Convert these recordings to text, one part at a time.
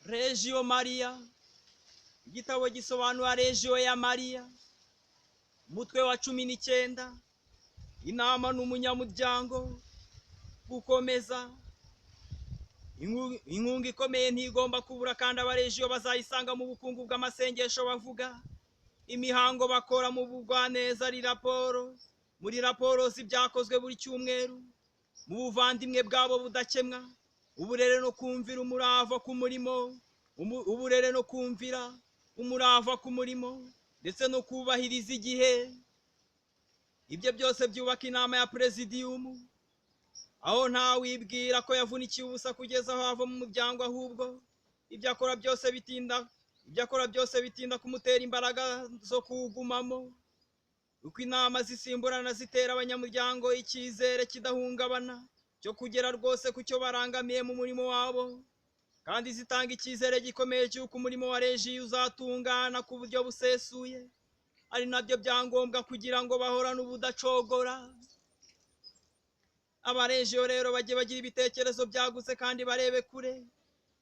Regio Maria, igitabo gisobanura Regio ya Maria, umutwe wa 19, inama n'umunyamuryango, gukomeza. Inkunga ikomeye ntigomba kubura kandi abaregio bazayisanga mu bukungu bw'amasengesho bavuga, imihango bakora mu bugwaneza ari raporo, muri raporo z'ibyakozwe buri cyumweru, mu buvandimwe bwabo budakemwa, uburere no kumvira umurava ku murimo, uburere no kumvira umurava ku murimo, ndetse no kubahiriza igihe. Ibyo byose byubaka inama ya Presidium, aho nta wibwira ko yavunikiye ubusa kugeza aho ava mu muryango, ahubwo ibyo akora byose bitinda kumutera imbaraga zo kuwugumamo. Uko inama zisimburana zitera abanyamuryango icyizere kidahungabana cyo kugera rwose ku cyo barangamiye mu murimo wabo, kandi zitanga icyizere gikomeye cy'uko umurimo wa Regio uzatungana ku buryo busesuye, ari nabyo byangombwa kugira ngo bahorane ubudacogora. Abaregio rero bajye bagira ibitekerezo byagutse kandi barebe kure,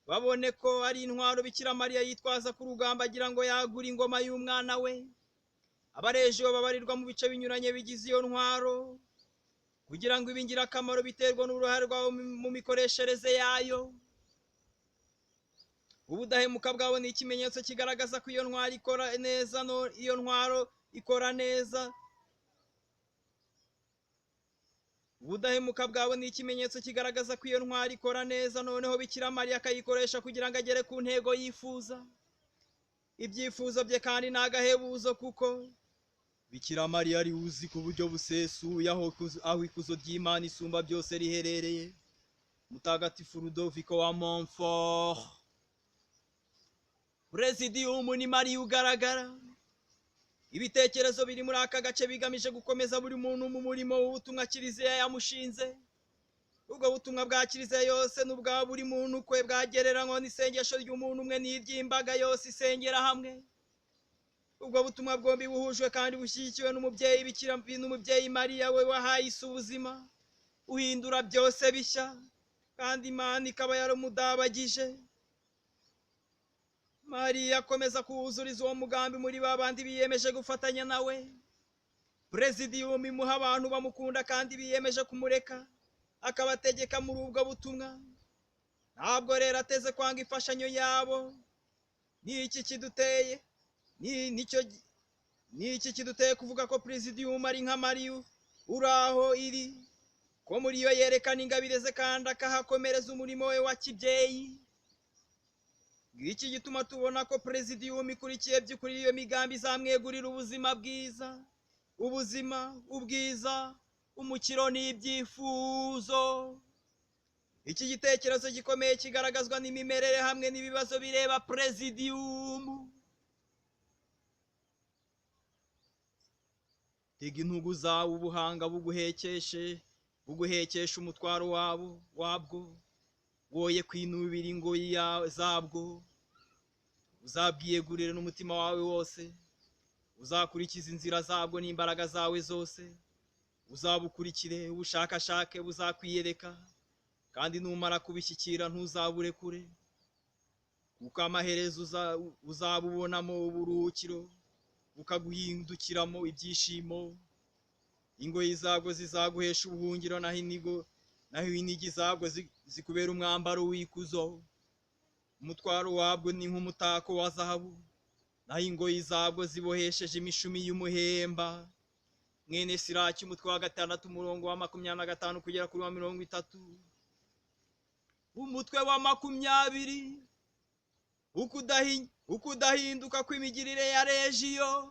babone ko ari intwaro Bikira Mariya yitwaza ku rugamba agira ngo yagure ingoma y'umwana we. Abaregio babarirwa mu bice binyuranye bigize iyo ntwaro, kugira ngo ibingira akamaro biterwa n'uruhare rwabo mu mikoreshereze yayo. Ubudahemuka bwabo ni ikimenyetso kigaragaza ko iyo ntwaro ikora neza, iyo ntwaro ikora neza. Ubudahemuka bwabo ni ikimenyetso kigaragaza ko iyo ntwaro ikora neza, noneho Bikira Mariya akayikoresha kugira ngo agere ku ntego yifuza. Ibyifuzo bye kandi ni agahebuzo, kuko Bikira Mariya ari uzi ku buryo busesuye aho ikuzo ry'Imana isumba byose riherereye. Mutagatifu Ludovico wa Montfort. Presidium ni Mariya ugaragara. Ibitekerezo biri muri aka gace bigamije gukomeza buri muntu mu murimo w'ubutumwa Kiliziya yamushinze. Ubwo butumwa bwa Kiliziya yose n'ubwa buri muntu kwe bwagereranywa n'isengesho ry'umuntu umwe n'iry'imbaga yose isengera hamwe. Ubwo butumwa bwombi buhujwe kandi bushyigikiwe n'umubyeyi Bikira n'umubyeyi Mariya we wahaye isi ubuzima, uhindura byose bishya, kandi Imana ikaba yaramudabagije. Mariya akomeza kuwuzuriza uwo mugambi muri babandi biyemeje gufatanya nawe. Presidium imuha abantu bamukunda kandi biyemeje kumureka akabategeka muri ubwo butumwa. Ntabwo rero ateze kwanga imfashanyo yabo. Ni iki kiduteye kuvuga ko Presidium ari nka Mariya uraho iri, ko muri yo yerekana ingabire ze kandi akahakomereza umurimo we wa kibyeyi. Iki gituma tubona ko Presidium ikurikiye by'ukuri iyo migambi izamwegurira ubuzima bwiza, ubwiza, umukiro n'ibyifuzo. Iki gitekerezo gikomeye kigaragazwa n'imimerere hamwe n'ibibazo bireba Presidium. Tega intugu zawe ubuhanga buguhekesha umutwaro wabwo, woye kwinubira ingoyi zabwo. Uzabwiyegurire n'umutima wawe wose, uzakurikiza inzira zabwo n'imbaraga zawe zose, uzabukurikire ubushakashake buzakwiyereka, kandi numara kubishyikira ntuzabure kure, kuko amaherezo uzabubonamo uburuhukiro, bukaguhindukiramo ibyishimo. Ingoyi zabwo zizaguhesha ubuhungiro, naho inigi zabwo zikubera umwambaro w'ikuzo. Umutwaro wabwo ni nk'umutako wa zahabu, naho ingoyi zabwo zibohesheje imishumi y'umuhemba. Mwene Siraki, umutwe wa 6, umurongo wa 25 kugera kuri wa 30. Umutwe wa 20, ukudahinduka kw'imigirire ya Regio.